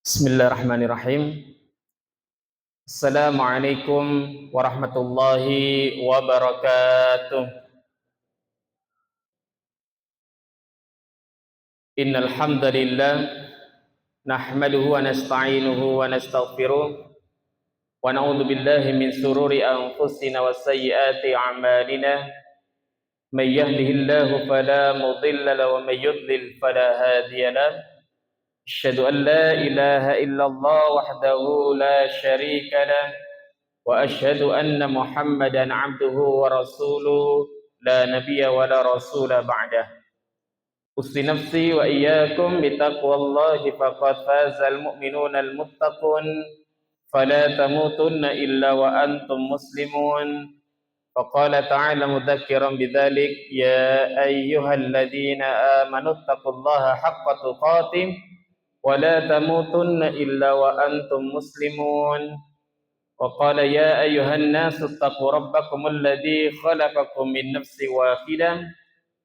Bismillahirrahmanirrahim. Assalamualaikum warahmatullahi wabarakatuh. Innal hamdalillah nahmaduhu wa nasta'inuhu wa nastaghfiruh wa na'udzu billahi min shururi anfusina wa sayyiati a'malina. May yahdihillahu fala mudilla lahu wa may yudlil fala hadiya lahu. Asyhadu an la ilaha illallah wahdahu la syarika lah wa asyhadu anna Muhammadan abduhu wa rasuluh la nabiyya wa la rasula ba'dah. Usti nafsi wa iyyakum bitaqwallahi faqad fazal mu'minuna al-muttaqun fala tamutunna illa wa antum muslimun. Faqala ta'ala mudzakiran bidzalik ya ayyuhalladzina amanu taqullaha haqqa tuqatih wa la tamutunna illa wa antum muslimun. Wa qala ya ayyuhan nasu taqu rabbakumul ladzi khalaqakum min nafsin wahidah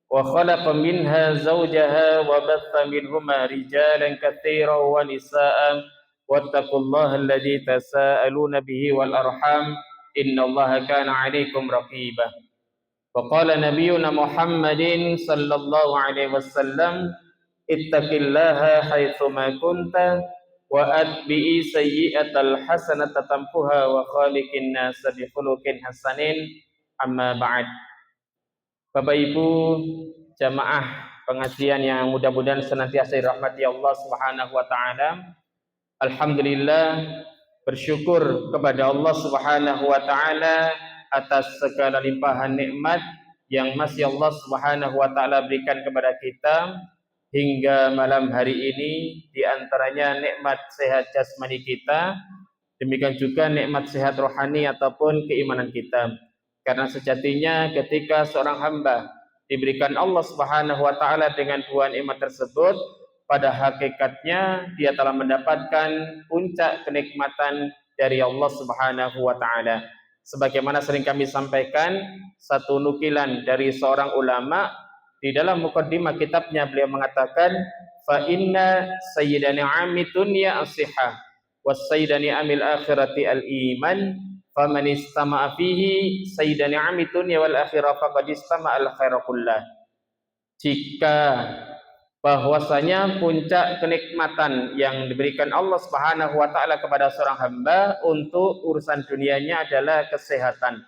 wa khalaqa minha zawjaha wa batha minhuma rijalan katsiran wa nisaa wattaqullaha alladzi tasaaluna bihi wal arham innallaha kana 'alaikum raqiba. Wa qala nabiyyuna Muhammadin sallallahu alaihi wasallam ittaqillaha haitsu ma kunta wa atbi'i sayyi'atal hasanata tampuha wa khaliqin nasa bi khuluqin hasanin. Amma ba'd. Bapak Ibu jamaah pengajian yang mudah-mudahan senantiasa dirahmati Allah Subhanahu wa taala. Alhamdulillah, bersyukur kepada Allah Subhanahu wa taala atas segala limpahan nikmat yang masih Allah Subhanahu wa taala berikan kepada kita hingga malam hari ini, di antaranya nikmat sehat jasmani kita, demikian juga nikmat sehat rohani ataupun keimanan kita. Karena sejatinya ketika seorang hamba diberikan Allah Subhanahu wa taala dengan dua nikmat tersebut, pada hakikatnya dia telah mendapatkan puncak kenikmatan dari Allah Subhanahu wa taala. Sebagaimana sering kami sampaikan, satu nukilan dari seorang ulama di dalam muqaddimah kitabnya, beliau mengatakan fa inna sayyidani amid dunya as-sihah was sayyidani amil akhirati al-iman faman istama'a fihi sayyidani amid dunya wal akhirah faqad istama'a al-khaira kullah. Jika bahwasanya puncak kenikmatan yang diberikan Allah Subhanahu wa taala kepada seorang hamba untuk urusan dunianya adalah kesehatan,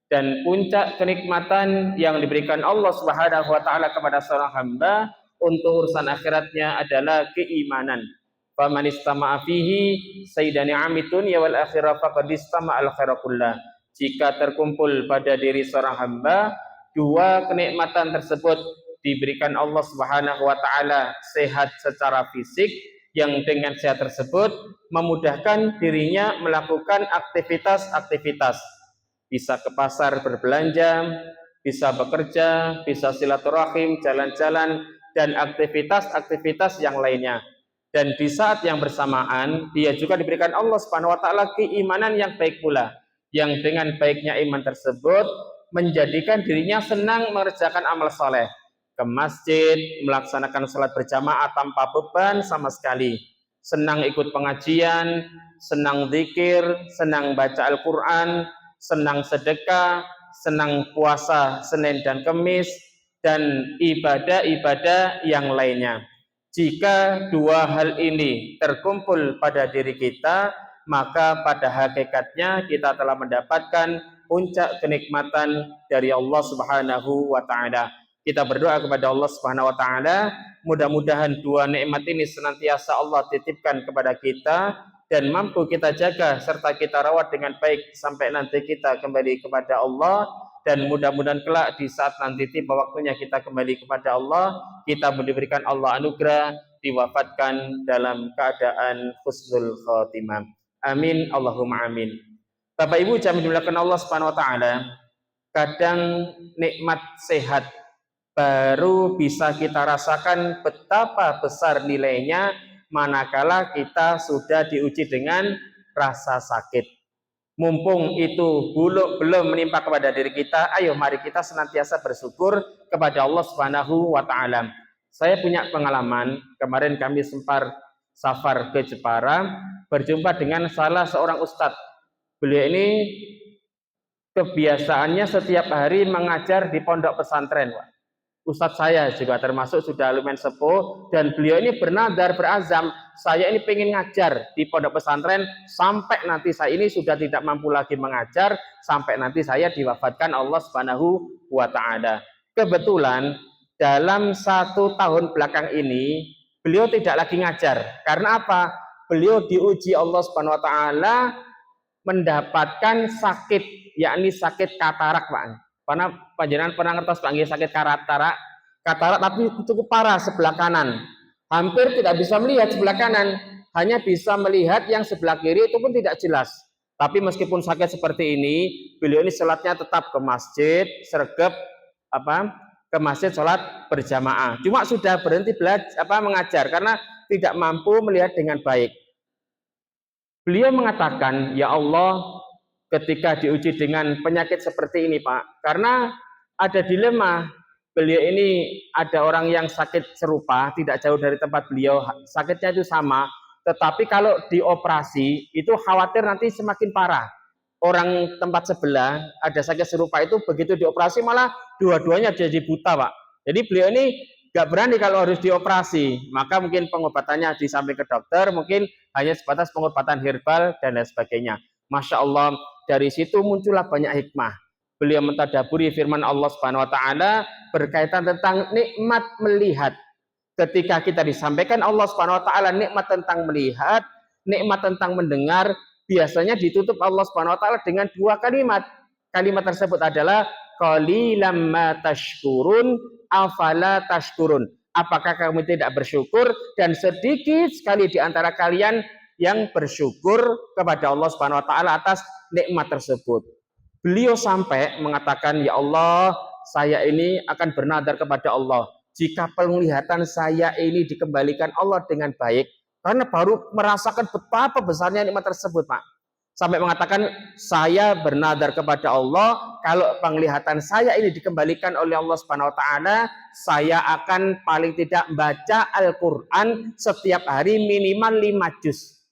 dan puncak kenikmatan yang diberikan Allah Subhanahu wa taala kepada seorang hamba untuk urusan akhiratnya adalah keimanan. Faman istama'a fihi sayyidani amitun ya wal akhirah faqad istama'al khaira kullah. Jika terkumpul pada diri seorang hamba dua kenikmatan tersebut, diberikan Allah Subhanahu wa taala sehat secara fisik, yang dengan sehat tersebut memudahkan dirinya melakukan aktivitas-aktivitas, bisa ke pasar berbelanja, bisa bekerja, bisa silaturahim, jalan-jalan, dan aktivitas-aktivitas yang lainnya. Dan di saat yang bersamaan, dia juga diberikan Allah Subhanahu wa taala keimanan yang baik pula, yang dengan baiknya iman tersebut menjadikan dirinya senang mengerjakan amal soleh, ke masjid, melaksanakan salat berjamaah tanpa beban sama sekali, senang ikut pengajian, senang zikir, senang baca Al-Quran, senang sedekah, senang puasa Senin dan Kamis, dan ibadah-ibadah yang lainnya. Jika dua hal ini terkumpul pada diri kita, maka pada hakikatnya kita telah mendapatkan puncak kenikmatan dari Allah Subhanahu wa taala. Kita berdoa kepada Allah Subhanahu wa taala, mudah-mudahan dua nikmat ini senantiasa Allah titipkan kepada kita dan mampu kita jaga serta kita rawat dengan baik sampai nanti kita kembali kepada Allah. Dan mudah-mudahan kelak di saat nanti tiba waktunya kita kembali kepada Allah, kita diberikan Allah anugerah diwafatkan dalam keadaan husnul khotimah. Amin Allahumma amin. Bapak Ibu jamaah dimuliakan Allah Subhanahu wa taala, kadang nikmat sehat baru bisa kita rasakan betapa besar nilainya manakala kita sudah diuji dengan rasa sakit. Mumpung itu belum menimpa kepada diri kita, ayo mari kita senantiasa bersyukur kepada Allah Subhanahu wa taala. Saya punya pengalaman, kemarin kami sempat safar ke Jepara, berjumpa dengan salah seorang ustadz. Beliau ini kebiasaannya setiap hari mengajar di pondok pesantren, Pak. Ustadz saya juga termasuk sudah lumayan sepuh, dan beliau ini bernadar berazam, saya ini pengen ngajar di pondok pesantren sampai nanti saya ini sudah tidak mampu lagi mengajar, sampai nanti saya diwafatkan Allah Subhanahu wa Ta'ala. Kebetulan dalam 1 tahun belakang ini beliau tidak lagi ngajar. Karena apa? Beliau diuji Allah Subhanahu wa Ta'ala mendapatkan sakit, yakni sakit katarak, Pak. Karena panjenengan pernah ngertos panggil sakit katarak tapi cukup parah sebelah kanan. Hampir tidak bisa melihat sebelah kanan, hanya bisa melihat yang sebelah kiri, itu pun tidak jelas. Tapi meskipun sakit seperti ini, beliau ini sholatnya tetap ke masjid, sergap ke masjid sholat berjamaah. Cuma sudah berhenti mengajar karena tidak mampu melihat dengan baik. Beliau mengatakan, ya Allah, ketika diuji dengan penyakit seperti ini, Pak, karena ada dilema. Beliau ini ada orang yang sakit serupa, tidak jauh dari tempat beliau, sakitnya itu sama, tetapi kalau dioperasi itu khawatir nanti semakin parah. Orang tempat sebelah ada sakit serupa itu, begitu dioperasi malah dua-duanya jadi buta, Pak. Jadi beliau ini gak berani kalau harus dioperasi, maka mungkin pengobatannya di samping ke dokter, mungkin hanya sebatas pengobatan herbal dan lain sebagainya. Masya Allah, dari situ muncullah banyak hikmah. Beliau mentadaburi firman Allah Subhanahu wa Ta'ala berkaitan tentang nikmat melihat. Ketika kita disampaikan Allah Subhanahu wa Ta'ala nikmat tentang melihat, nikmat tentang mendengar, biasanya ditutup Allah Subhanahu wa Ta'ala dengan 2 kalimat. Kalimat tersebut adalah qalilam ma tashkurun afala tashkurun. Apakah kamu tidak bersyukur? Dan sedikit sekali di antara kalian yang bersyukur kepada Allah Subhanahu wa Ta'ala atas nikmat tersebut. Beliau sampai mengatakan, ya Allah, saya ini akan bernadar kepada Allah, jika penglihatan saya ini dikembalikan Allah dengan baik, karena baru merasakan betapa besarnya nikmat tersebut, Pak. Sampai mengatakan, saya bernadar kepada Allah, kalau penglihatan saya ini dikembalikan oleh Allah Subhanahu wa Ta'ala, saya akan paling tidak baca Al-Quran setiap hari minimal 5 juz.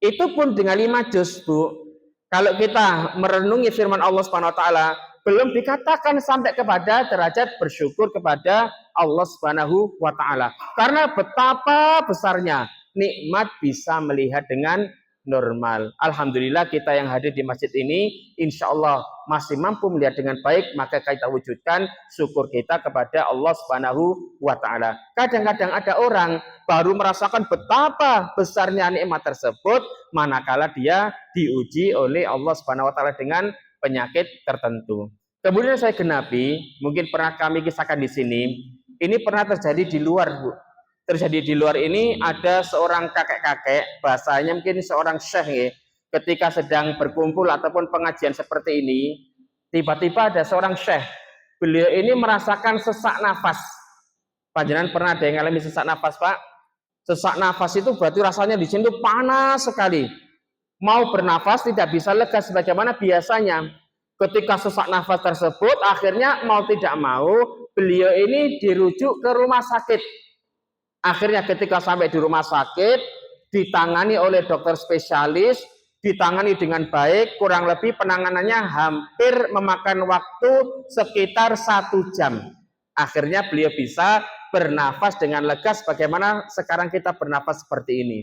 Itu pun dengan 5 juz, Bu. Kalau kita merenungi firman Allah Subhanahu wa Ta'ala, belum dikatakan sampai kepada derajat bersyukur kepada Allah Subhanahu wa Ta'ala. Karena betapa besarnya nikmat bisa melihat dengan normal. Alhamdulillah kita yang hadir di masjid ini insya Allah masih mampu melihat dengan baik, maka kita wujudkan syukur kita kepada Allah Subhanahu wa Ta'ala. Kadang-kadang ada orang baru merasakan betapa besarnya nikmat tersebut manakala dia diuji oleh Allah Subhanahu wa Ta'ala dengan penyakit tertentu. Kemudian saya genapi, mungkin pernah kami kisahkan di sini, ini pernah terjadi di luar, Bu. Terjadi di luar ini ada seorang kakek-kakek, bahasanya mungkin seorang syekh ya, ketika sedang berkumpul ataupun pengajian seperti ini, tiba-tiba ada seorang syekh. Beliau ini merasakan sesak nafas. Panjenengan pernah ada yang mengalami sesak nafas, Pak? Sesak nafas itu berarti rasanya di sini panas sekali. Mau bernafas tidak bisa lega sebagaimana biasanya. Ketika sesak nafas tersebut, akhirnya mau tidak mau, beliau ini dirujuk ke rumah sakit. Akhirnya ketika sampai di rumah sakit, ditangani oleh dokter spesialis, ditangani dengan baik, kurang lebih penanganannya hampir memakan waktu sekitar 1 jam. Akhirnya beliau bisa bernafas dengan lega sebagaimana sekarang kita bernafas seperti ini.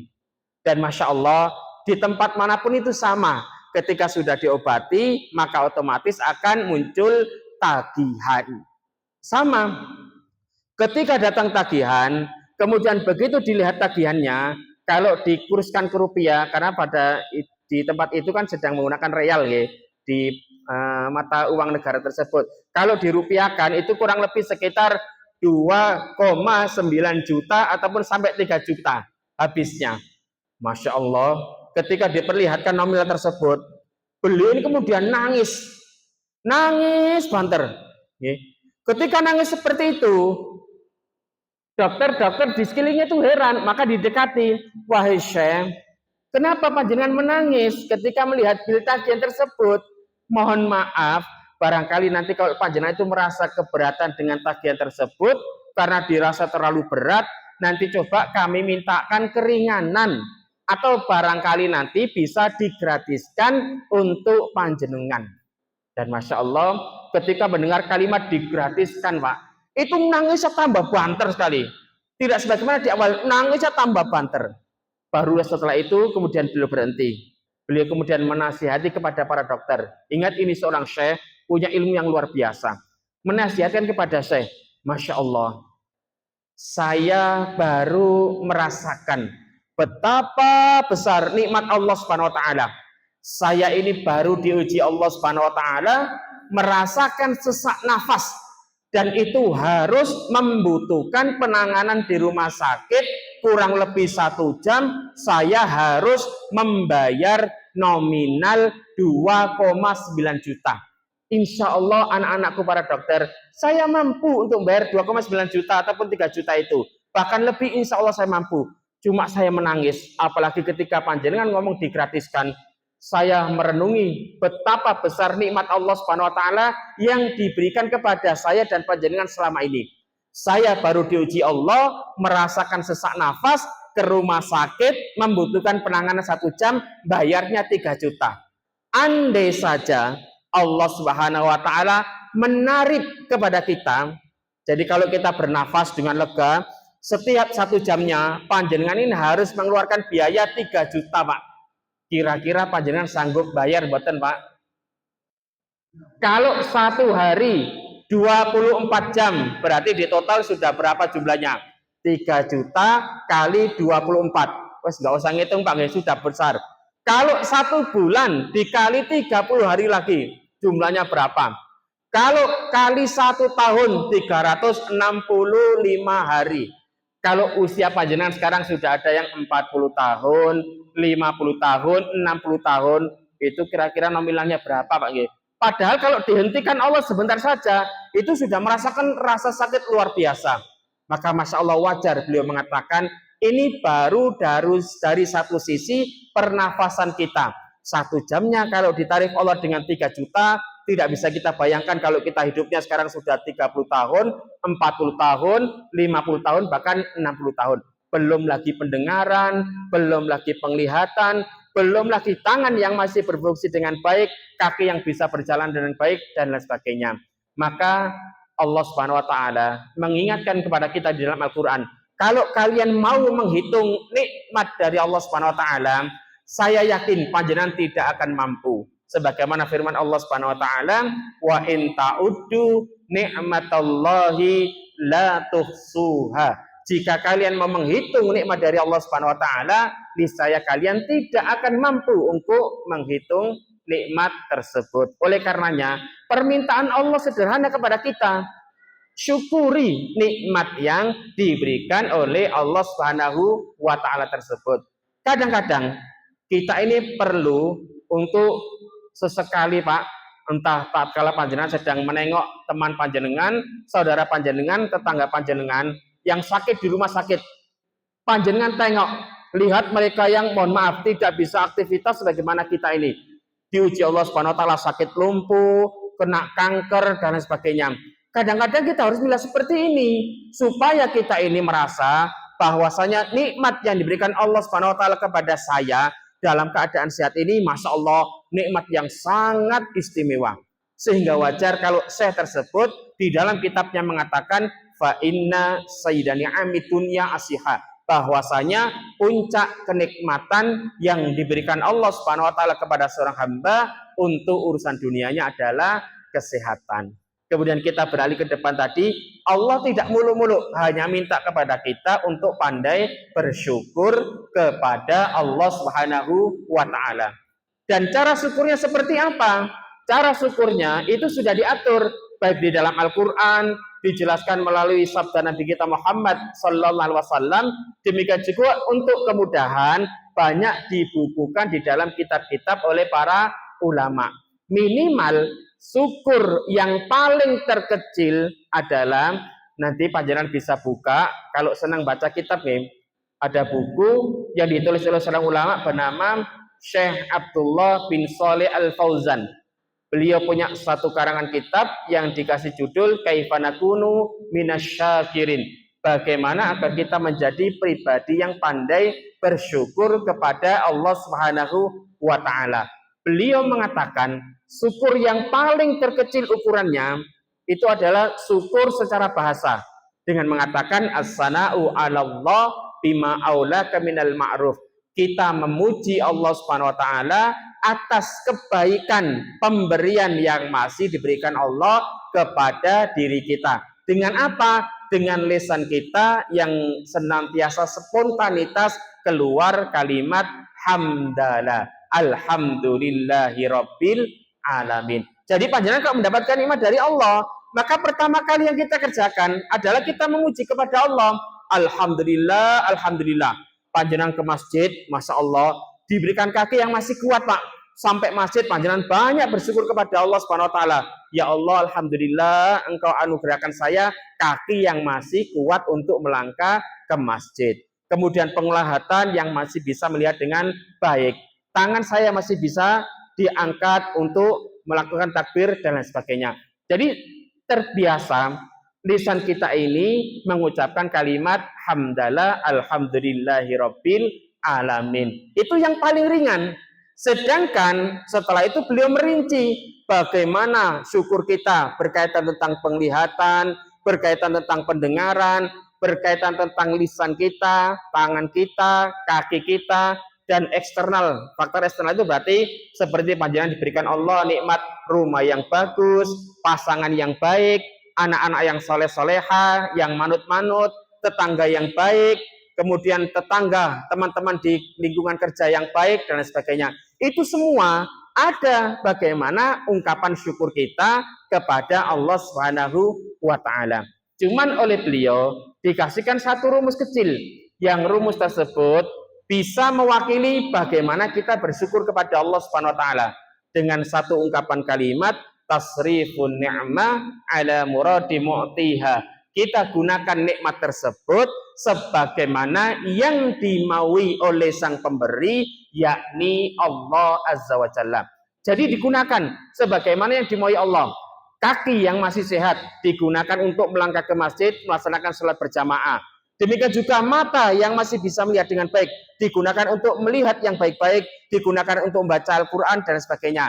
Dan Masya Allah, di tempat manapun itu sama. Ketika sudah diobati, maka otomatis akan muncul tagihan. Sama. Ketika datang tagihan, kemudian begitu dilihat tagihannya, kalau dikurskan ke rupiah, karena di tempat itu kan sedang menggunakan real ya, di mata uang negara tersebut. Kalau dirupiahkan itu kurang lebih sekitar 2,9 juta ataupun sampai 3 juta habisnya. Masya Allah, ketika diperlihatkan nominal tersebut, beliau ini kemudian nangis banter. Ketika nangis seperti itu, dokter-dokter di sekelilingnya itu heran, maka didekati. Wahai Syekh, kenapa panjenengan menangis ketika melihat bil tagihan tersebut? Mohon maaf, barangkali nanti kalau panjenengan itu merasa keberatan dengan tagihan tersebut karena dirasa terlalu berat, nanti coba kami mintakan keringanan atau barangkali nanti bisa digratiskan untuk panjenengan. Dan Masya Allah, ketika mendengar kalimat digratiskan, Pak, itu nangisnya tambah banter sekali. Tidak sebagaimana di awal, nangisnya tambah banter. Baru setelah itu kemudian beliau berhenti. Beliau kemudian menasihati kepada para dokter. Ingat, ini seorang syekh punya ilmu yang luar biasa. Menasihatkan kepada syekh, Masya Allah, saya baru merasakan betapa besar nikmat Allah Subhanahu wa taala. Saya ini baru diuji Allah Subhanahu wa taala, merasakan sesak nafas, dan itu harus membutuhkan penanganan di rumah sakit kurang lebih 1 jam. Saya harus membayar nominal 2,9 juta. Insya Allah anak-anakku para dokter, saya mampu untuk bayar 2,9 juta ataupun 3 juta itu. Bahkan lebih, insya Allah saya mampu. Cuma saya menangis, apalagi ketika panjenengan ngomong digratiskan. Saya merenungi betapa besar nikmat Allah Subhanahu wa taala yang diberikan kepada saya dan panjenengan selama ini. Saya baru diuji Allah, merasakan sesak nafas, ke rumah sakit, membutuhkan penanganan 1 jam, bayarnya 3 juta. Andai saja Allah Subhanahu wa taala menarik kepada kita. Jadi kalau kita bernafas dengan lega, setiap 1 jamnya panjenengan ini harus mengeluarkan biaya 3 juta, Pak. Kira-kira panjenengan sanggup bayar mboten, Pak? Kalau 1 hari 24 jam, berarti di total sudah berapa jumlahnya? 3 juta kali 24. Wes nggak usah ngitung, Pak, sudah besar. Kalau 1 bulan dikali 30 hari lagi, jumlahnya berapa? Kalau kali 1 tahun 365 hari. Kalau usia panjenengan sekarang sudah ada yang 40 tahun, 50 tahun, 60 tahun, itu kira-kira nominalnya berapa, Pak? Padahal kalau dihentikan Allah sebentar saja, itu sudah merasakan rasa sakit luar biasa. Maka Masya Allah, wajar beliau mengatakan, ini baru dari satu sisi pernafasan kita. 1 jamnya kalau ditarik Allah dengan 3 juta, tidak bisa kita bayangkan kalau kita hidupnya sekarang sudah 30 tahun, 40 tahun, 50 tahun, bahkan 60 tahun. Belum lagi pendengaran, belum lagi penglihatan, belum lagi tangan yang masih berfungsi dengan baik, kaki yang bisa berjalan dengan baik, dan lain sebagainya. Maka Allah Subhanahu wa taala mengingatkan kepada kita di dalam Al-Qur'an, kalau kalian mau menghitung nikmat dari Allah Subhanahu wa taala, saya yakin panjenengan tidak akan mampu. Sebagaimana firman Allah Subhanahu wa taala, wa in ta'uddu ni'matallahi la tuhsuha. Jika kalian mau menghitung nikmat dari Allah Subhanahu wa taala, niscaya kalian tidak akan mampu untuk menghitung nikmat tersebut. Oleh karenanya, permintaan Allah sederhana kepada kita. Syukuri nikmat yang diberikan oleh Allah Subhanahu wa taala tersebut. Kadang-kadang kita ini perlu untuk sesekali, Pak, entah tatkala panjenengan sedang menengok teman panjenengan, saudara panjenengan, tetangga panjenengan yang sakit di rumah sakit, panjenengan tengok, lihat mereka yang mohon maaf tidak bisa aktivitas sebagaimana kita ini, diuji Allah Subhanahu wa taala, sakit lumpuh, kena kanker dan lain sebagainya. Kadang-kadang kita harus melihat seperti ini supaya kita ini merasa bahwasanya nikmat yang diberikan Allah Subhanahu wa taala kepada saya dalam keadaan sehat ini, Masya Allah, nikmat yang sangat istimewa. Sehingga wajar kalau Syekh tersebut di dalam kitabnya mengatakan, fa inna sayyidani amid dunya asiha, bahwasanya puncak kenikmatan yang diberikan Allah Subhanahu wa taala kepada seorang hamba untuk urusan dunianya adalah kesehatan. Kemudian kita beralih ke depan tadi, Allah tidak mulu-mulu hanya minta kepada kita untuk pandai bersyukur kepada Allah Subhanahu wa taala. Dan cara syukurnya seperti apa? Cara syukurnya itu sudah diatur baik di dalam Al-Qur'an, dijelaskan melalui sabda Nabi kita Muhammad sallallahu alaihi wasallam, demikian juga untuk kemudahan banyak dibukukan di dalam kitab-kitab oleh para ulama. Minimal syukur yang paling terkecil adalah, nanti panjenengan bisa buka kalau senang baca kitab nih, ada buku yang ditulis oleh seorang ulama bernama Syekh Abdullah bin Shalih Al-Fauzan. Beliau punya satu karangan kitab yang dikasih judul Kaifanakunu Minasyakirin. bagaimana agar kita menjadi pribadi yang pandai bersyukur kepada Allah Subhanahu wa taala. Beliau mengatakan, syukur yang paling terkecil ukurannya itu adalah syukur secara bahasa dengan mengatakan as-sana'u 'alallah bima aulaka minal ma'ruf. Kita memuji Allah Subhanahu wa taala atas kebaikan pemberian yang masih diberikan Allah kepada diri kita. Dengan apa? Dengan lisan kita yang senantiasa spontanitas keluar kalimat hamdalah, alhamdulillahi rabbil alamin. Jadi panjenengan kalau mendapatkan nikmat dari Allah, maka pertama kali yang kita kerjakan adalah kita memuji kepada Allah. Alhamdulillah, alhamdulillah. Panjenengan ke masjid, masya Allah, diberikan kaki yang masih kuat, Pak. Sampai masjid panjenengan banyak bersyukur kepada Allah Subhanahu wa taala. Ya Allah, alhamdulillah Engkau anugerahkan saya kaki yang masih kuat untuk melangkah ke masjid. Kemudian penglihatan yang masih bisa melihat dengan baik. Tangan saya masih bisa diangkat untuk melakukan takbir dan lain sebagainya. Jadi terbiasa lisan kita ini mengucapkan kalimat hamdalah alhamdulillahirabbil alamin. Itu yang paling ringan. Sedangkan setelah itu beliau merinci bagaimana syukur kita berkaitan tentang penglihatan, berkaitan tentang pendengaran, berkaitan tentang lisan kita, tangan kita, kaki kita, dan eksternal. Faktor eksternal itu berarti seperti panjenengan diberikan Allah nikmat rumah yang bagus, pasangan yang baik, anak-anak yang soleh-soleha, yang manut-manut, tetangga yang baik, kemudian tetangga, teman-teman di lingkungan kerja yang baik, dan lain sebagainya. Itu semua ada bagaimana ungkapan syukur kita kepada Allah Subhanahu wa taala. Cuman oleh beliau dikasihkan satu rumus kecil, yang rumus tersebut bisa mewakili bagaimana kita bersyukur kepada Allah Subhanahu wa taala dengan satu ungkapan kalimat tasrifun ni'mah ala muradi mu'tiha. Kita gunakan nikmat tersebut sebagaimana yang dimaui oleh sang pemberi, yakni Allah Azza wa Jalla. Jadi digunakan sebagaimana yang dimaui Allah. Kaki yang masih sehat digunakan untuk melangkah ke masjid, melaksanakan sholat berjamaah. Demikian juga mata yang masih bisa melihat dengan baik digunakan untuk melihat yang baik-baik, digunakan untuk membaca Al-Quran dan sebagainya.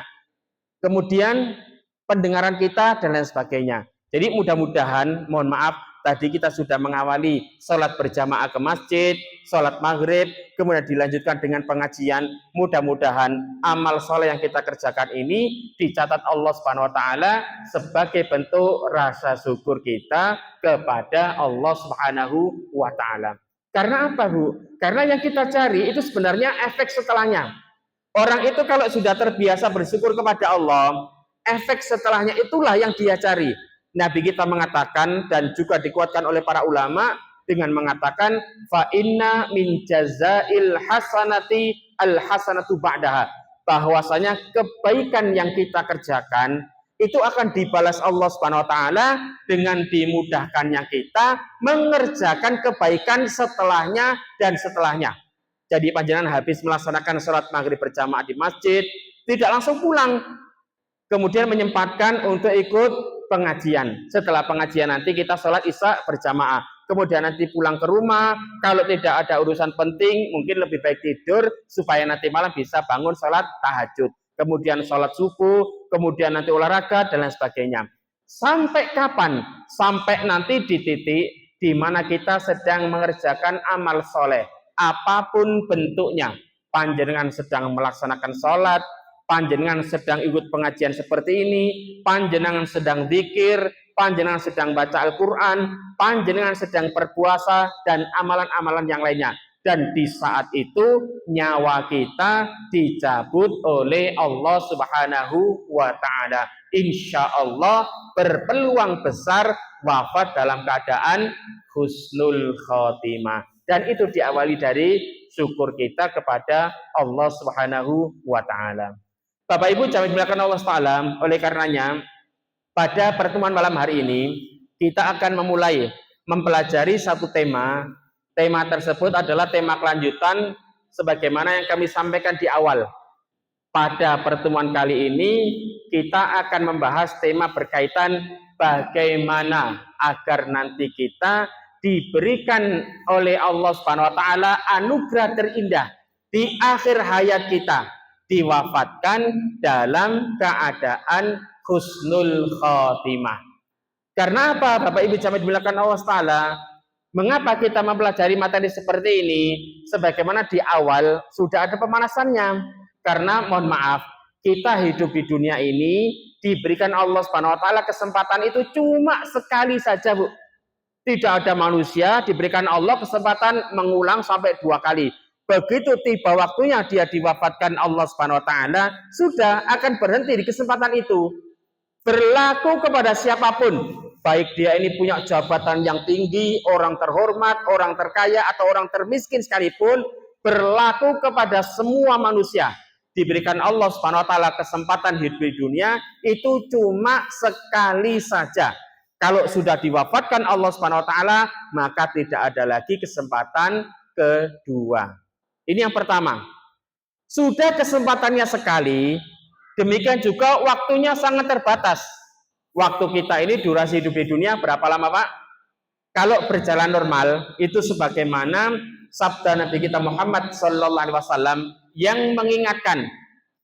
Kemudian pendengaran kita dan lain sebagainya. Jadi mudah-mudahan, mohon maaf, tadi kita sudah mengawali sholat berjamaah ke masjid, sholat maghrib, kemudian dilanjutkan dengan pengajian. Mudah-mudahan amal soleh yang kita kerjakan ini dicatat Allah Subhanahu wa taala sebagai bentuk rasa syukur kita kepada Allah Subhanahu wa taala. Karena apa, Bu? Karena yang kita cari itu sebenarnya efek setelahnya. Orang itu kalau sudah terbiasa bersyukur kepada Allah, efek setelahnya itulah yang dia cari. Nabi kita mengatakan dan juga dikuatkan oleh para ulama dengan mengatakan fa inna min jazail hasanati al hasanatu ba'daha, bahwasanya kebaikan yang kita kerjakan itu akan dibalas Allah Subhanahu wa taala dengan dimudahkannya kita mengerjakan kebaikan setelahnya dan setelahnya. Jadi panjenengan habis melaksanakan sholat maghrib berjamaah di masjid, tidak langsung pulang, kemudian menyempatkan untuk ikut pengajian. Setelah pengajian nanti kita sholat isya berjamaah. Kemudian nanti pulang ke rumah, kalau tidak ada urusan penting, mungkin lebih baik tidur supaya nanti malam bisa bangun sholat tahajud. Kemudian sholat subuh, kemudian nanti olahraga dan lain sebagainya. Sampai kapan? Sampai nanti di titik di mana kita sedang mengerjakan amal soleh, apapun bentuknya. Panjenengan sedang melaksanakan sholat, panjenengan sedang ikut pengajian seperti ini, panjenengan sedang zikir, panjenengan sedang baca Al-Quran, panjenengan sedang berpuasa, dan amalan-amalan yang lainnya. Dan di saat itu nyawa kita dicabut oleh Allah Subhanahu wa taala. Insya Allah berpeluang besar wafat dalam keadaan husnul khotimah. Dan itu diawali dari syukur kita kepada Allah Subhanahu wa taala. Bapak Ibu jamaah dimuliakan Allah Taala, oleh karenanya pada pertemuan malam hari ini kita akan memulai mempelajari satu tema. Tema tersebut adalah tema kelanjutan sebagaimana yang kami sampaikan di awal. Pada pertemuan kali ini kita akan membahas tema berkaitan bagaimana agar nanti kita diberikan oleh Allah Subhanahu wa taala anugerah terindah di akhir hayat kita, diwafatkan dalam keadaan husnul khotimah. Karena apa, Bapak Ibu jamaah dimuliakan Allah taala? Mengapa kita mempelajari materi seperti ini? Sebagaimana di awal sudah ada pemanasannya. Karena mohon maaf, kita hidup di dunia ini diberikan Allah Subhanahu wa taala kesempatan itu cuma sekali saja, Bu. Tidak ada manusia diberikan Allah kesempatan mengulang sampai 2 kali. Begitu tiba waktunya dia diwafatkan Allah Subhanahu wa taala, sudah akan berhenti di kesempatan itu. Berlaku kepada siapapun, baik dia ini punya jabatan yang tinggi, orang terhormat, orang terkaya, atau orang termiskin sekalipun, berlaku kepada semua manusia. Diberikan Allah Subhanahu wa taala kesempatan hidup di dunia itu cuma sekali saja. Kalau sudah diwafatkan Allah Subhanahu wa taala, maka tidak ada lagi kesempatan kedua. Ini yang pertama. Sudah kesempatannya sekali, demikian juga waktunya sangat terbatas. Waktu kita ini durasi hidup di dunia berapa lama, Pak? Kalau berjalan normal, itu sebagaimana sabda Nabi kita Muhammad sallallahu alaihi wasallam yang mengingatkan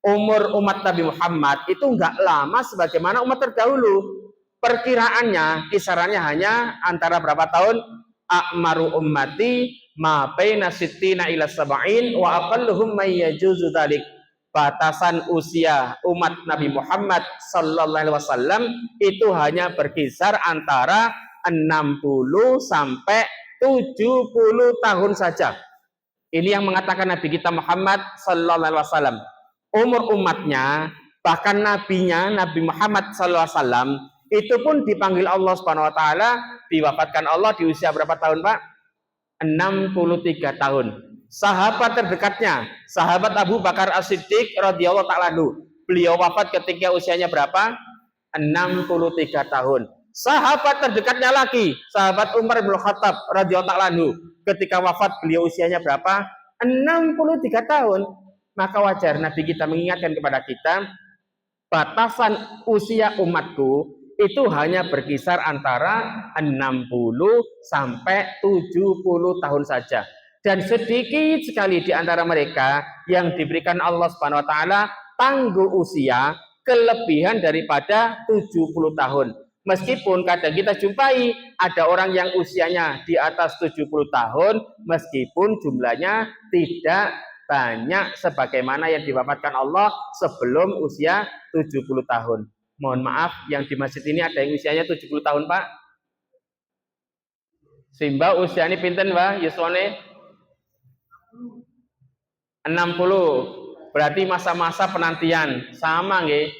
umur umat Nabi Muhammad itu enggak lama sebagaimana umat terdahulu. Perkiraannya, kisarannya hanya antara berapa tahun? A'maru ummati ma baina sittina ila sab'in wa aqalluhum may yajuzu dzalik. Batasan usia umat Nabi Muhammad sallallahu alaihi wasallam itu hanya berkisar antara 60 sampai 70 tahun saja. Ini yang mengatakan Nabi kita Muhammad sallallahu alaihi wasallam. Umur umatnya, bahkan nabinya Nabi Muhammad sallallahu alaihi wasallam itu pun dipanggil Allah Subhanahu wa taala, diwafatkan Allah di usia berapa tahun, Pak? 63 tahun. Sahabat terdekatnya, sahabat Abu Bakar As-Siddiq radhiyallahu taala anhu, beliau wafat ketika usianya berapa? 63 tahun. Sahabat terdekatnya lagi, sahabat Umar bin Khattab radhiyallahu taala anhu, ketika wafat beliau usianya berapa? 63 tahun. Maka wajar Nabi kita mengingatkan kepada kita, batasan usia umatku itu hanya berkisar antara 60 sampai 70 tahun saja. Dan sedikit sekali di antara mereka yang diberikan Allah Subhanahu wa taala tangguh usia kelebihan daripada 70 tahun. Meskipun kadang kita jumpai ada orang yang usianya di atas 70 tahun meskipun jumlahnya tidak banyak sebagaimana yang diwafatkan Allah sebelum usia 70 tahun. Mohon maaf, yang di masjid ini ada yang usianya 70 tahun, Pak. Simba usianya pinten, Pak? Yuswane 60. Berarti masa-masa penantian. Sama nggih.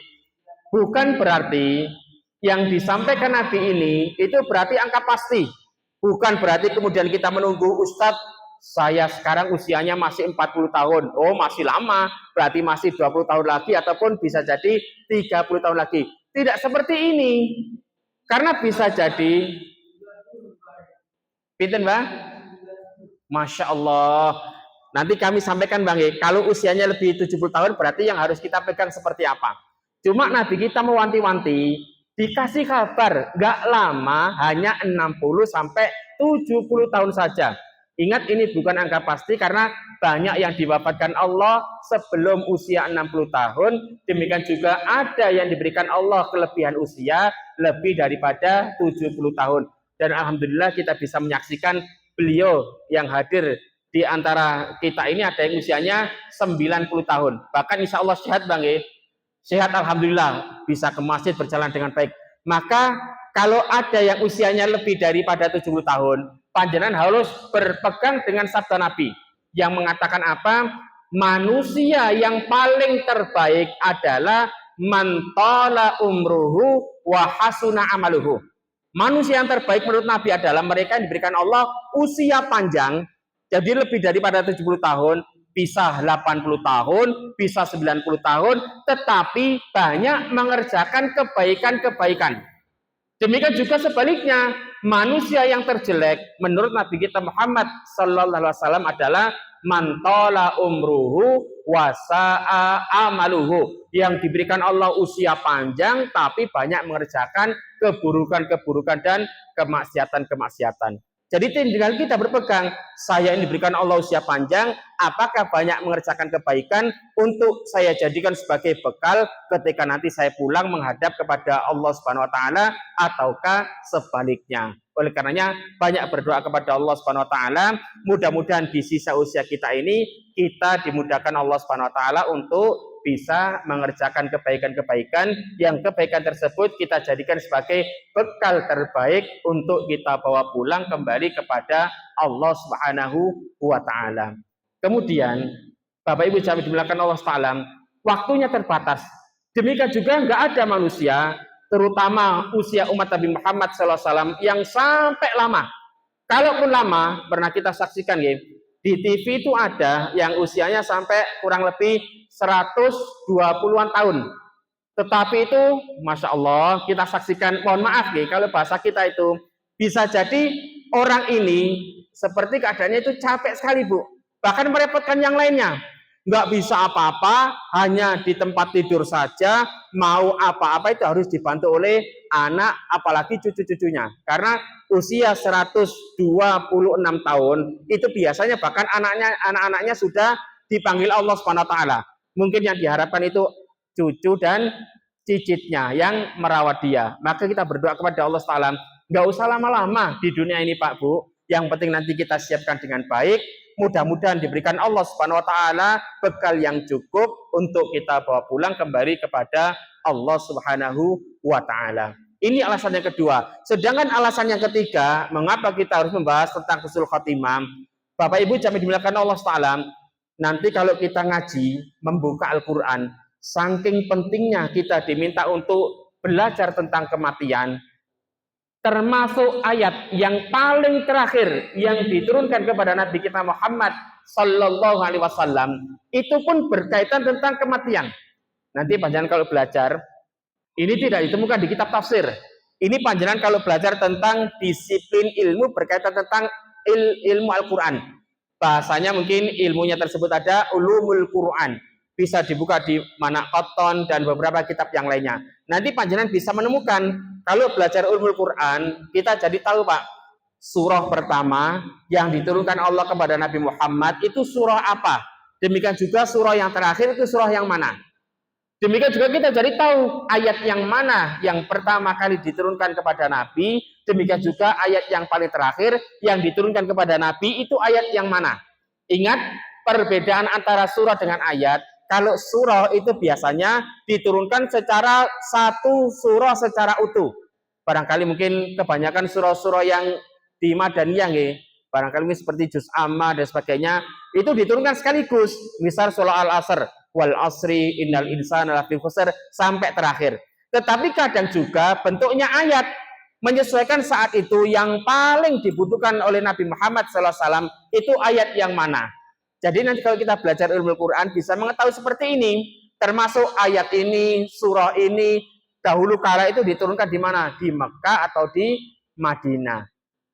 Bukan berarti yang disampaikan Nabi ini itu berarti angka pasti. Bukan berarti kemudian kita menunggu Ustadz, saya sekarang usianya masih 40 tahun. Oh, masih lama. Berarti masih 20 tahun lagi ataupun bisa jadi 30 tahun lagi. Tidak seperti ini. Karena bisa jadi pinten, Mbak? Masya Allah. Nanti kami sampaikan, Bang, kalau usianya lebih 70 tahun berarti yang harus kita pegang seperti apa. Cuma Nabi kita mewanti-wanti, dikasih kabar, nggak lama, hanya 60 sampai 70 tahun saja. Ingat, ini bukan angka pasti karena banyak yang diwafatkan Allah sebelum usia 60 tahun. Demikian juga ada yang diberikan Allah kelebihan usia lebih daripada 70 tahun. Dan alhamdulillah kita bisa menyaksikan beliau yang hadir di antara kita ini ada yang usianya 90 tahun. Bahkan insya Allah sehat, Bang. Sehat alhamdulillah, bisa ke masjid berjalan dengan baik. Maka kalau ada yang usianya lebih daripada 70 tahun, panjenengan harus berpegang dengan sabda Nabi yang mengatakan apa? Manusia yang paling terbaik adalah man tala umruhu wa hasuna amaluhu. Manusia yang terbaik menurut Nabi adalah mereka yang diberikan Allah usia panjang, jadi lebih daripada 70 tahun, bisa 80 tahun, bisa 90 tahun, tetapi banyak mengerjakan kebaikan-kebaikan. Demikian juga sebaliknya, manusia yang terjelek menurut Nabi kita Muhammad sallallahu alaihi wasallam adalah man tala umruhu wa sa'a amaluhu, yang diberikan Allah usia panjang tapi banyak mengerjakan keburukan-keburukan dan kemaksiatan-kemaksiatan. Jadi tinggal kita berpegang, saya ini diberikan Allah usia panjang, apakah banyak mengerjakan kebaikan untuk saya jadikan sebagai bekal ketika nanti saya pulang menghadap kepada Allah Subhanahu wa taala ataukah sebaliknya. Oleh karenanya banyak berdoa kepada Allah Subhanahu wa taala, mudah-mudahan di sisa usia kita ini kita dimudahkan Allah Subhanahu wa taala untuk bisa mengerjakan kebaikan-kebaikan yang kebaikan tersebut kita jadikan sebagai bekal terbaik untuk kita bawa pulang kembali kepada Allah Subhanahu wa taala. Kemudian Bapak Ibu jamaah dimuliakan Allah taala, waktunya terbatas. Demikian juga enggak ada manusia, terutama usia umat Nabi Muhammad SAW yang sampai lama. Kalaupun lama, pernah kita saksikan ya, di TV itu ada yang usianya sampai kurang lebih 120-an tahun. Tetapi itu, Masya Allah, kita saksikan, mohon maaf ya, kalau bahasa kita itu, bisa jadi orang ini, seperti keadaannya itu capek sekali Bu. Bahkan merepotkan yang lainnya. Nggak bisa apa-apa, hanya di tempat tidur saja, mau apa-apa itu harus dibantu oleh anak, apalagi cucu-cucunya. Karena usia 126 tahun, itu biasanya bahkan anak-anaknya sudah dipanggil Allah Subhanahu wa taala. Mungkin yang diharapkan itu cucu dan cicitnya yang merawat dia. Maka kita berdoa kepada Allah Taala, nggak usah lama-lama di dunia ini Pak Bu. Yang penting nanti kita siapkan dengan baik. Mudah-mudahan diberikan Allah Subhanahu wa taala bekal yang cukup untuk kita bawa pulang kembali kepada Allah Subhanahu wa taala. Ini alasan yang kedua. Sedangkan alasan yang ketiga, mengapa kita harus membahas tentang husnul khotimah? Bapak Ibu jamaah dimuliakan Allah taala, nanti kalau kita ngaji, membuka Al-Qur'an, saking pentingnya kita diminta untuk belajar tentang kematian, termasuk ayat yang paling terakhir yang diturunkan kepada Nabi kita Muhammad Sallallahu Alaihi Wasallam itu pun berkaitan tentang kematian. Nanti panjenengan kalau belajar, ini tidak ditemukan di kitab tafsir. Ini panjenengan kalau belajar tentang disiplin ilmu berkaitan tentang ilmu Al-Quran. Bahasanya mungkin ilmunya tersebut ada ulumul Quran. Bisa dibuka di mana Qatton dan beberapa kitab yang lainnya. Nanti panjenengan bisa menemukan kalau belajar ulumul Quran, kita jadi tahu Pak, surah pertama yang diturunkan Allah kepada Nabi Muhammad itu surah apa? Demikian juga surah yang terakhir itu surah yang mana? Demikian juga kita jadi tahu ayat yang mana yang pertama kali diturunkan kepada Nabi, demikian juga ayat yang paling terakhir yang diturunkan kepada Nabi itu ayat yang mana. Ingat perbedaan antara surah dengan ayat. Kalau surah itu biasanya diturunkan secara satu surah secara utuh. Barangkali mungkin kebanyakan surah-surah yang di Madaniyah ya, barangkali mungkin seperti Juz Amma dan sebagainya, itu diturunkan sekaligus. Misal surah Al-Asr, wal asri innal insana lafi khusr sampai terakhir. Tetapi kadang juga bentuknya ayat menyesuaikan saat itu yang paling dibutuhkan oleh Nabi Muhammad SAW itu ayat yang mana. Jadi nanti kalau kita belajar ilmu Quran bisa mengetahui seperti ini, termasuk ayat ini, surah ini dahulu kala itu diturunkan di mana? Di Mekah atau di Madinah.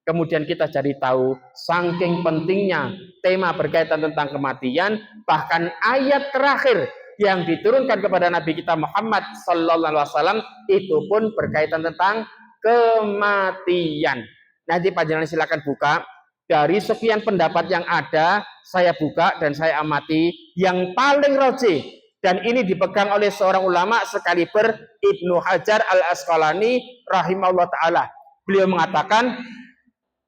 Kemudian kita jadi tahu saking pentingnya tema berkaitan tentang kematian, bahkan ayat terakhir yang diturunkan kepada Nabi kita Muhammad Sallallahu Alaihi Wasallam itu pun berkaitan tentang kematian. Nanti panjenengan silakan buka. Dari sekian pendapat yang ada, saya buka dan saya amati yang paling rajih dan ini dipegang oleh seorang ulama sekaliber Ibnu Hajar Al-Asqalani rahimahullah taala. Beliau mengatakan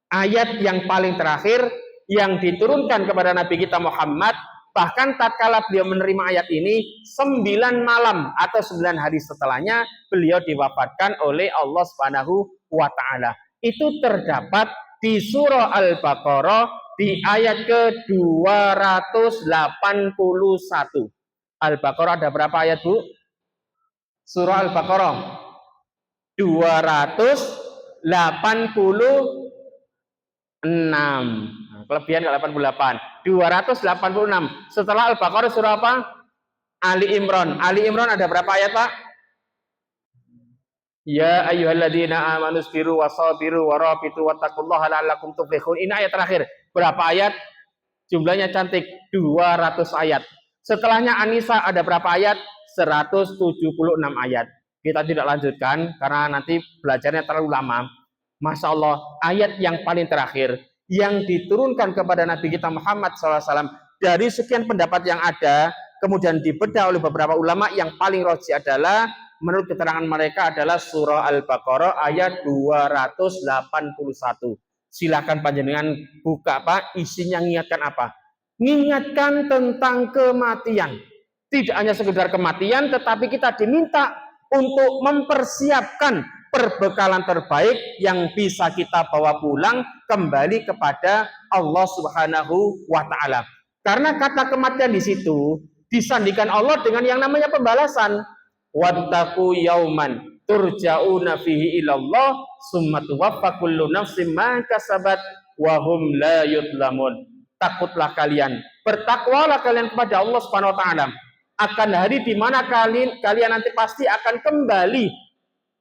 ayat yang paling terakhir yang diturunkan kepada Nabi kita Muhammad, bahkan tatkala beliau menerima ayat ini 9 malam atau 9 hari setelahnya beliau diwafatkan oleh Allah Subhanahu wa taala. Itu terdapat di surah Al-Baqarah di ayat ke-281. Al-Baqarah ada berapa ayat, Bu? Surah Al-Baqarah 286. Kelebihan 88. 286. Setelah Al-Baqarah surah apa? Ali Imran. Ali Imran ada berapa ayat, Pak? Ya ayyuhalladzina amanu sabiru wasabiru warabitu wattaqullaha la'allakum tuflihun. Ini ayat terakhir. Berapa ayat? Jumlahnya cantik, 200 ayat. Setelahnya An-Nisa ada berapa ayat? 176 ayat. Kita tidak lanjutkan karena nanti belajarnya terlalu lama. Masya Allah, ayat yang paling terakhir yang diturunkan kepada Nabi kita Muhammad SAW dari sekian pendapat yang ada, kemudian dibedah oleh beberapa ulama, yang paling rajih adalah menurut keterangan mereka adalah surah Al-Baqarah ayat 281. Silakan panjenengan buka Pak, isinya mengingatkan apa? Mengingatkan tentang kematian. Tidak hanya sekedar kematian, tetapi kita diminta untuk mempersiapkan perbekalan terbaik yang bisa kita bawa pulang kembali kepada Allah Subhanahu wa taala. Karena kata kematian di situ disandingkan Allah dengan yang namanya pembalasan. Wattaqu yauman turja'una fihi ilallah summa tuwaffa kullu nafsin ma kasabat wa hum la yudlamun. Takutlah kalian, bertakwalah kalian kepada Allah Subhanahu wa taala akan hari di mana kalian nanti pasti akan kembali,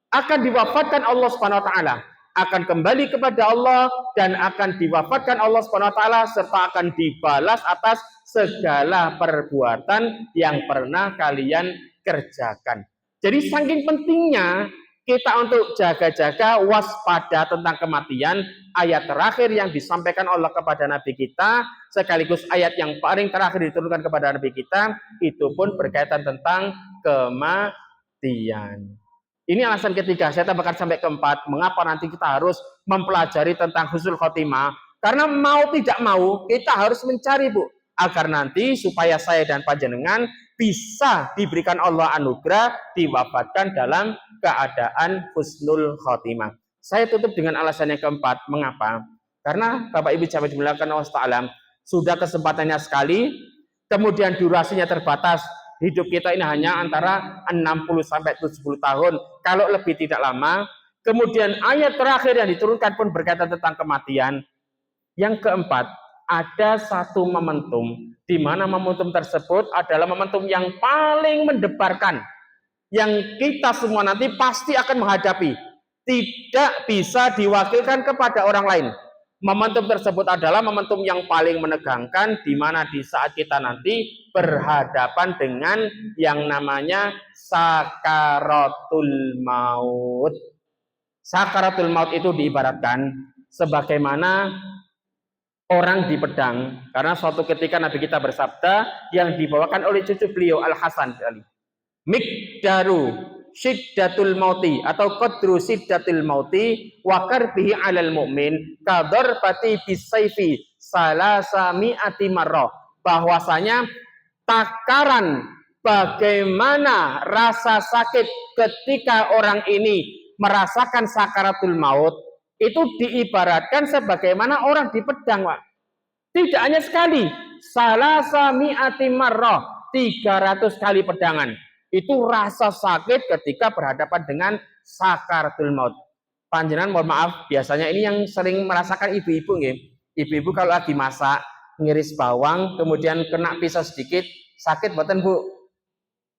akan diwafatkan Allah Subhanahu wa taala, akan kembali kepada Allah dan akan diwafatkan Allah Subhanahu wa taala serta akan dibalas atas segala perbuatan yang pernah kalian kerjakan. Jadi saking pentingnya kita untuk jaga-jaga waspada tentang kematian, ayat terakhir yang disampaikan Allah kepada Nabi kita, sekaligus ayat yang paling terakhir diturunkan kepada Nabi kita, itu pun berkaitan tentang kematian. Ini alasan ketiga, saya tambahkan sampai keempat, mengapa nanti kita harus mempelajari tentang husnul khotimah. Karena mau tidak mau, kita harus mencari, Bu, agar nanti supaya saya dan panjenengan bisa diberikan Allah anugerah, diwafatkan dalam keadaan husnul khotimah. Saya tutup dengan alasan yang keempat, mengapa? Karena Bapak Ibu jamaah dimuliakan Allah Ta'ala, sudah kesempatannya sekali, kemudian durasinya terbatas. Hidup kita ini hanya antara 60 sampai 70 tahun, kalau lebih tidak lama. Kemudian ayat terakhir yang diturunkan pun berkaitan tentang kematian. Yang keempat, ada satu momentum, di mana momentum tersebut adalah momentum yang paling mendebarkan, yang kita semua nanti pasti akan menghadapi, tidak bisa diwakilkan kepada orang lain. Momentum tersebut adalah momentum yang paling menegangkan, di mana di saat kita nanti berhadapan dengan yang namanya sakaratul maut. Sakaratul maut itu diibaratkan sebagaimana orang di pedang, karena suatu ketika Nabi kita bersabda yang dibawakan oleh cucu beliau Al-Hasan, Miqdaru syiddatul mauti atau qadru syiddatil mauti wa karbihi 'alal mu'min kadarbati bisayfi salasa mi'ati marrah, bahwasanya takaran bagaimana rasa sakit ketika orang ini merasakan sakaratul maut itu diibaratkan sebagaimana orang di pedang, Pak. Tidak hanya sekali, salasa mi'ati marrah, 300 kali pedangan. Itu rasa sakit ketika berhadapan dengan sakaratul maut. Panjenengan mohon maaf, biasanya ini yang sering merasakan ibu-ibu nggih. Ibu-ibu kalau lagi masak, ngiris bawang, kemudian kena pisau sedikit, sakit mboten, Bu?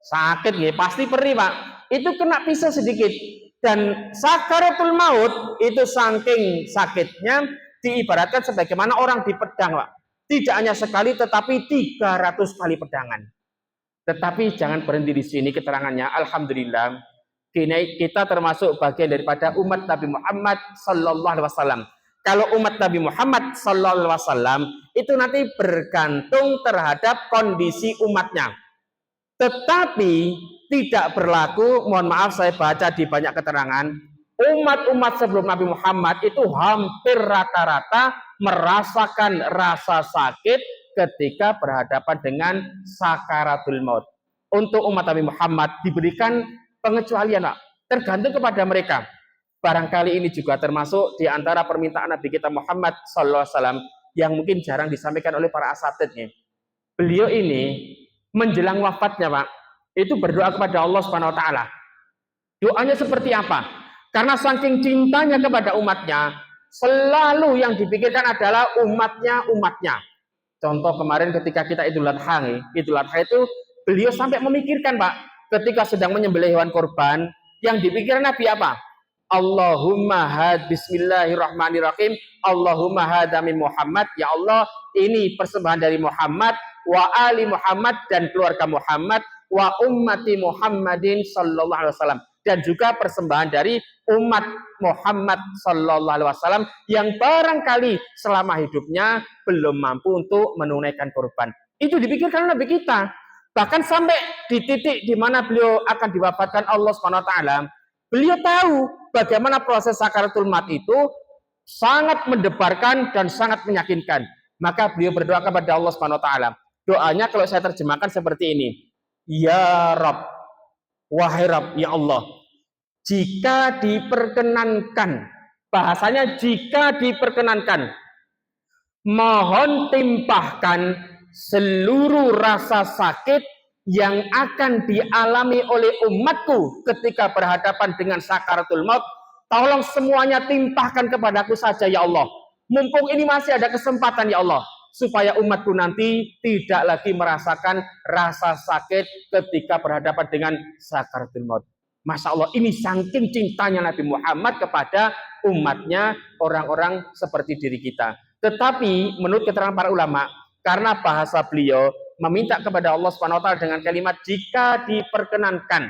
Sakit nggih, pasti perih, Pak. Itu kena pisau sedikit. Dan sakaratul maut itu saking sakitnya diibaratkan sebagaimana orang di pedang, Pak. Tidak hanya sekali tetapi 300 kali pedangan. Tetapi jangan berhenti di sini keterangannya. Alhamdulillah, kita termasuk bagian daripada umat Nabi Muhammad Sallallahu Alaihi Wasallam. Kalau umat Nabi Muhammad Sallallahu Alaihi Wasallam itu nanti bergantung terhadap kondisi umatnya. Tetapi tidak berlaku, mohon maaf saya baca di banyak keterangan, umat-umat sebelum Nabi Muhammad itu hampir rata-rata merasakan rasa sakit ketika berhadapan dengan sakaratul maut. Untuk umat Nabi Muhammad diberikan pengecualian, Pak. Tergantung kepada mereka. Barangkali ini juga termasuk di antara permintaan Nabi kita Muhammad SAW yang mungkin jarang disampaikan oleh para asatidnya. Beliau ini menjelang wafatnya, Pak, itu berdoa kepada Allah Subhanahu wa taala. Doanya seperti apa? Karena saking cintanya kepada umatnya, selalu yang dipikirkan adalah umatnya. Contoh kemarin ketika kita Idul Adha itu beliau sampai memikirkan, Pak, ketika sedang menyembelih hewan korban, yang dipikirkan Nabi apa? Allahumma bismillahirrahmanirrahim, Allahumma hadami Muhammad, ya Allah, ini persembahan dari Muhammad, wa ali Muhammad dan keluarga Muhammad, wa ummati Muhammadin sallallahu alaihi wasallam, dan juga persembahan dari umat Muhammad sallallahu alaihi wasallam yang barangkali selama hidupnya belum mampu untuk menunaikan kurban. Itu dipikirkan Nabi kita. Bahkan sampai di titik di mana beliau akan diwafatkan Allah Subhanahu wa taala, beliau tahu bagaimana proses sakaratul maut itu sangat mendebarkan dan sangat meyakinkan. Maka beliau berdoa kepada Allah Subhanahu wa taala. Doanya kalau saya terjemahkan seperti ini. Ya Rabb, wahai Rabb, ya Allah, jika diperkenankan, bahasanya jika diperkenankan, mohon timpahkan seluruh rasa sakit yang akan dialami oleh umatku ketika berhadapan dengan sakaratul maut. Tolong semuanya timpahkan kepadaku saja ya Allah. Mumpung ini masih ada kesempatan ya Allah, supaya umatku nanti tidak lagi merasakan rasa sakit ketika berhadapan dengan sakaratul maut. Masya Allah, ini saking cintanya Nabi Muhammad kepada umatnya, orang-orang seperti diri kita. Tetapi menurut keterangan para ulama, karena bahasa beliau meminta kepada Allah Subhanahu wa taala dengan kalimat jika diperkenankan,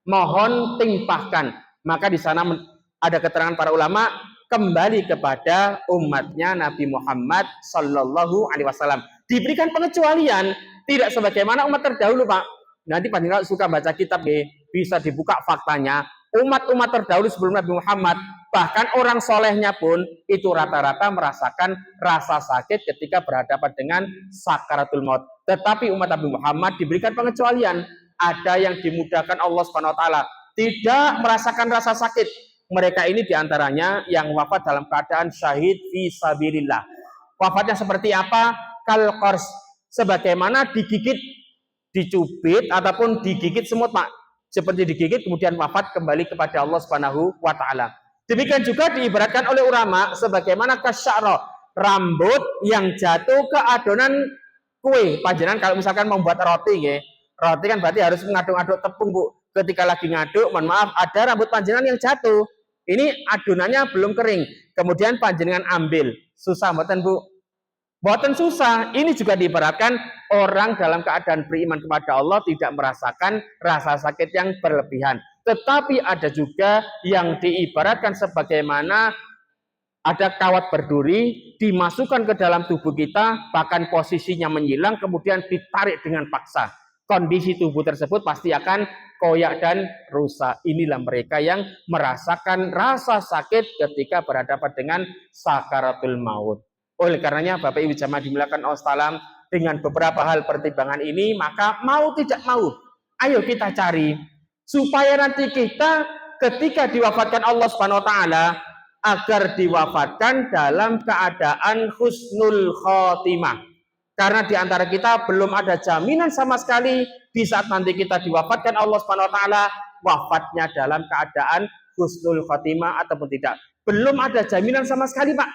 mohon timpahkan, maka di sana ada keterangan para ulama kembali kepada umatnya Nabi Muhammad sallallahu alaihi wasallam. Diberikan pengecualian, tidak sebagaimana umat terdahulu, Pak. Nanti panjenengan suka baca kitab bisa dibuka faktanya. Umat-umat terdahulu sebelum Nabi Muhammad, bahkan orang solehnya pun itu rata-rata merasakan rasa sakit ketika berhadapan dengan sakaratul maut. Tetapi umat Nabi Muhammad diberikan pengecualian. Ada yang dimudahkan Allah Subhanahu wa taala tidak merasakan rasa sakit. Mereka ini diantaranya yang wafat dalam keadaan syahid fi sabilillah. Wafatnya seperti apa? Kalqors, sebagaimana digigit, dicubit ataupun digigit semut, Pak. Seperti digigit kemudian wafat kembali kepada Allah Subhanahu wa taala. Demikian juga diibaratkan oleh ulama sebagaimana kasyara, rambut yang jatuh ke adonan kue. Panjenengan kalau misalkan membuat roti nggih, roti kan berarti harus ngaduk-aduk tepung, Bu. Ketika lagi ngaduk, mohon maaf, ada rambut panjenengan yang jatuh. Ini adonannya belum kering. Kemudian panjenengan ambil. Susah mboten, Bu? Mboten susah. Ini juga diibaratkan orang dalam keadaan beriman kepada Allah tidak merasakan rasa sakit yang berlebihan. Tetapi ada juga yang diibaratkan sebagaimana ada kawat berduri dimasukkan ke dalam tubuh kita, bahkan posisinya menyilang, kemudian ditarik dengan paksa. Kondisi tubuh tersebut pasti akan koyak dan rusak. Inilah mereka yang merasakan rasa sakit ketika berhadapan dengan sakaratul maut. Oleh karenanya Bapak Ibu jamaah dimuliakan Allah Ta'ala, dengan beberapa hal pertimbangan ini, maka mau tidak mau, ayo kita cari supaya nanti kita ketika diwafatkan Allah Subhanahu wa taala agar diwafatkan dalam keadaan husnul khotimah. Karena di antara kita belum ada jaminan sama sekali di saat nanti kita diwafatkan Allah Subhanahu wa taala wafatnya dalam keadaan husnul khotimah ataupun tidak. Belum ada jaminan sama sekali, Pak.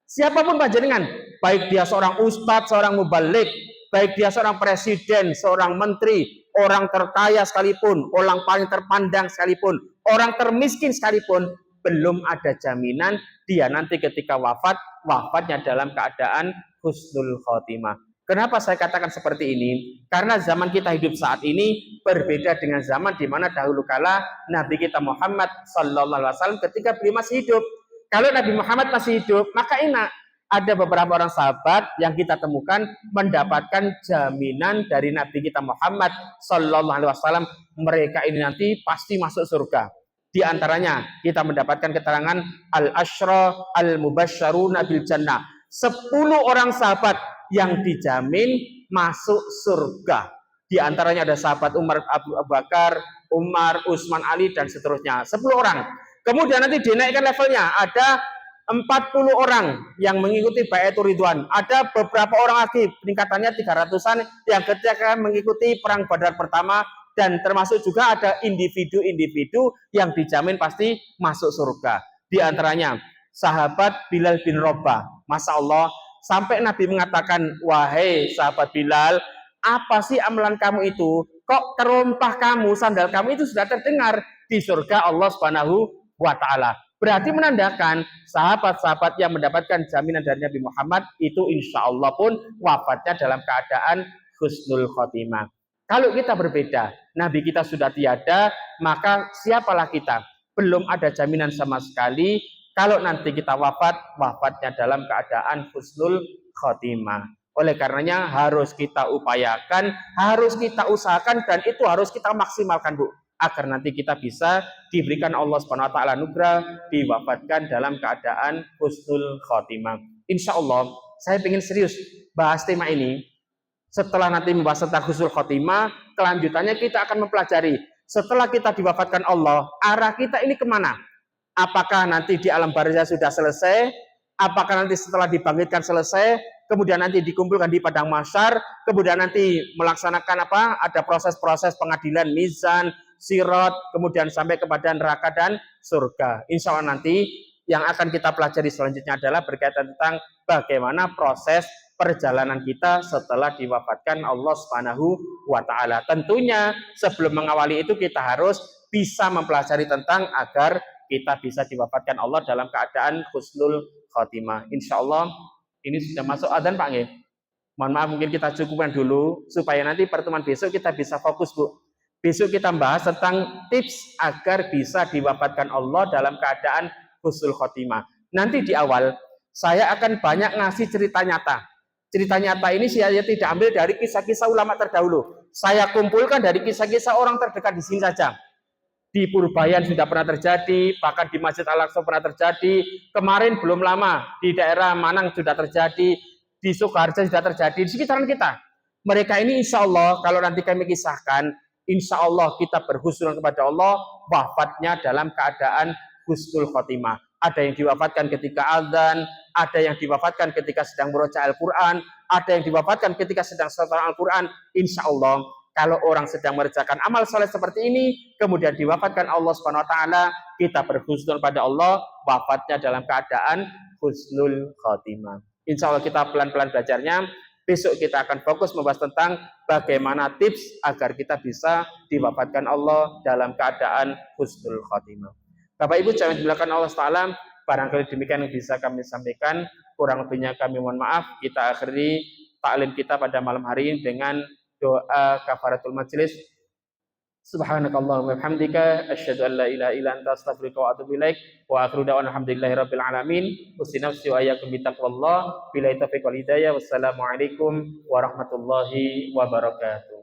Siapapun panjenengan, baik dia seorang ustadz, seorang mubalik, baik dia seorang presiden, seorang menteri, orang terkaya sekalipun, orang paling terpandang sekalipun, orang termiskin sekalipun, belum ada jaminan dia nanti ketika wafatnya dalam keadaan husnul khotimah. Kenapa saya katakan seperti ini? Karena zaman kita hidup saat ini berbeda dengan zaman di mana dahulu kala Nabi kita Muhammad sallallahu alaihi wasallam ketika beliau masih hidup. Kalau Nabi Muhammad masih hidup, maka enak. Ada beberapa orang sahabat yang kita temukan mendapatkan jaminan dari Nabi kita Muhammad sallallahu alaihi wasallam, mereka ini nanti pasti masuk surga. Di antaranya kita mendapatkan keterangan al-asyra al-mubasysyaruna bil jannah. 10 orang sahabat yang dijamin masuk surga. Di antaranya ada sahabat Umar, Abu Bakar, Umar, Utsman, Ali, dan seterusnya. 10 orang. Kemudian nanti dinaikkan levelnya. Ada 40 orang yang mengikuti Baiatur Ridwan. Ada beberapa orang lagi, peningkatannya 300-an yang ketika mengikuti Perang Badar pertama. Dan termasuk juga ada individu-individu yang dijamin pasti masuk surga. Di antaranya sahabat Bilal bin Rabah. Masya Allah, sampai Nabi mengatakan, wahai sahabat Bilal, apa sih amalan kamu itu? Kok terompah kamu, sandal kamu itu sudah terdengar di surga Allah Subhanahu wa taala. Berarti menandakan sahabat-sahabat yang mendapatkan jaminan dari Nabi Muhammad itu insya Allah pun wafatnya dalam keadaan husnul khotimah. Kalau kita berbeda, Nabi kita sudah tiada, maka siapalah kita? Belum ada jaminan sama sekali kalau nanti kita wafat, wafatnya dalam keadaan husnul khotimah. Oleh karenanya harus kita upayakan, harus kita usahakan, dan itu harus kita maksimalkan, Bu, agar nanti kita bisa diberikan Allah Subhanahu wa taala anugerah diwafatkan dalam keadaan husnul khotimah. Insya Allah saya ingin serius bahas tema ini. Setelah nanti membahas tentang husnul khotimah, kelanjutannya kita akan mempelajari setelah kita diwafatkan Allah, arah kita ini kemana? Apakah nanti di alam barzah sudah selesai? Apakah nanti setelah dibangkitkan selesai? Kemudian nanti dikumpulkan di padang mahsyar, kemudian nanti melaksanakan apa? Ada proses-proses pengadilan, mizan, sirat, kemudian sampai kepada neraka dan surga. Insya Allah nanti yang akan kita pelajari selanjutnya adalah berkaitan tentang bagaimana proses perjalanan kita setelah diwafatkan Allah Subhanahu wa taala. Tentunya sebelum mengawali itu kita harus bisa mempelajari tentang agar kita bisa diwafatkan Allah dalam keadaan husnul khotimah. Insya Allah ini sudah masuk adzan, Pak nggih. Mohon maaf, mungkin kita cukupkan dulu supaya nanti pertemuan besok kita bisa fokus, Bu. Besok kita bahas tentang tips agar bisa diwafatkan Allah dalam keadaan husnul khotimah. Nanti di awal saya akan banyak ngasih cerita nyata. Cerita nyata ini saya tidak ambil dari kisah-kisah ulama terdahulu. Saya kumpulkan dari kisah-kisah orang terdekat di sini saja. Di Purbayan sudah pernah terjadi, bahkan di Masjid Al-Aqsa pernah terjadi. Kemarin belum lama di daerah Manang sudah terjadi, di Sukoharjo sudah terjadi, di sekitaran kita. Mereka ini insya Allah kalau nanti kami kisahkan, insya Allah kita berhusnul kepada Allah, wafatnya dalam keadaan husnul khotimah. Ada yang diwafatkan ketika azan, ada yang diwafatkan ketika sedang meroja Al-Quran, ada yang diwafatkan ketika sedang setelah Al-Quran. Insya Allah kalau orang sedang mengerjakan amal soleh seperti ini, kemudian diwafatkan Allah Subhanahu wa taala, kita berhusnul pada Allah, wafatnya dalam keadaan husnul khotimah. Insya Allah kita pelan-pelan belajarnya. Besok kita akan fokus membahas tentang bagaimana tips agar kita bisa diwafatkan Allah dalam keadaan husnul khotimah. Bapak Ibu jangan dilakukan Allah Ta'ala, barangkali demikian yang bisa kami sampaikan, kurang lebihnya kami mohon maaf. Kita akhiri taklim kita pada malam hari ini dengan doa kafaratul majlis. Subhanakallahumma wa bihamdika asyhadu an la ilaha illa anta astaghfiruka wa atubu ilaik wa akhiru da'wana alhamdulillahirabbil alamin. Ustinafsi wa iyyakum bittaqwallah. Billahi taufiq wal hidayah. Wassalamu alaikum warahmatullahi wabarakatuh.